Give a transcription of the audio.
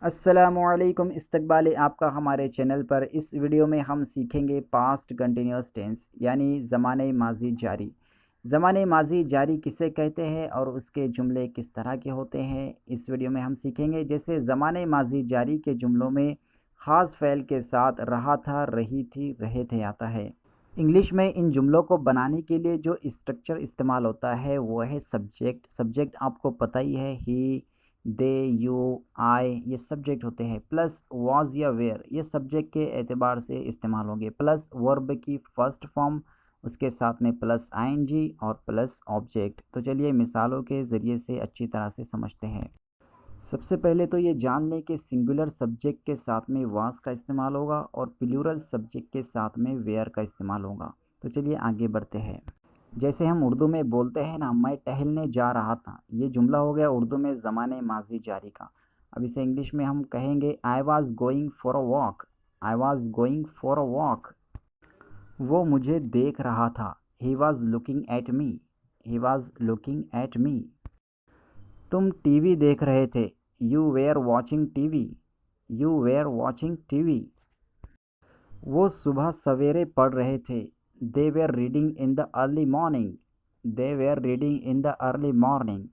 अस्सलामुअलैकुम इस्तकबाल आपका हमारे चैनल पर। इस वीडियो में हम सीखेंगे पास्ट कंटिन्यूस टेंस यानी ज़माने माजी जारी। ज़माने माजी जारी किसे कहते हैं और उसके जुमले किस तरह के होते हैं, इस वीडियो में हम सीखेंगे। जैसे ज़माने माजी जारी के जुमलों में ख़ास फ़ेल के साथ रहा था, रही थी, रहे थे आता है। इंग्लिश में इन जुमलों को बनाने के लिए जो स्ट्रक्चर इस्तेमाल होता है वो है सब्जेक्ट। सब्जेक्ट आपको पता ही है, ही, दे, यू, आई, ये सब्जेक्ट होते हैं। प्लस वाज या वेयर, ये सब्जेक्ट के एतबार से इस्तेमाल होंगे। प्लस वर्ब की फर्स्ट फॉर्म, उसके साथ में प्लस आईएनजी और प्लस ऑब्जेक्ट। तो चलिए मिसालों के ज़रिए से अच्छी तरह से समझते हैं। सबसे पहले तो ये जान लें कि सिंगुलर सब्जेक्ट के साथ में वास का इस्तेमाल होगा और प्लूरल सब्जेक्ट के साथ में वेयर का इस्तेमाल होगा। तो चलिए आगे बढ़ते हैं। जैसे हम उर्दू में बोलते हैं ना, मैं टहलने जा रहा था, ये जुमला हो गया उर्दू में ज़माने माजी जारी का। अब इसे इंग्लिश में हम कहेंगे I was going for a walk. I was going for a walk. वो मुझे देख रहा था, he was looking at me. He was looking at me. तुम टीवी देख रहे थे, you were watching TV. You were watching TV. वो सुबह सवेरे पढ़ रहे थे, they were reading in the early morning. They were reading in the early morning.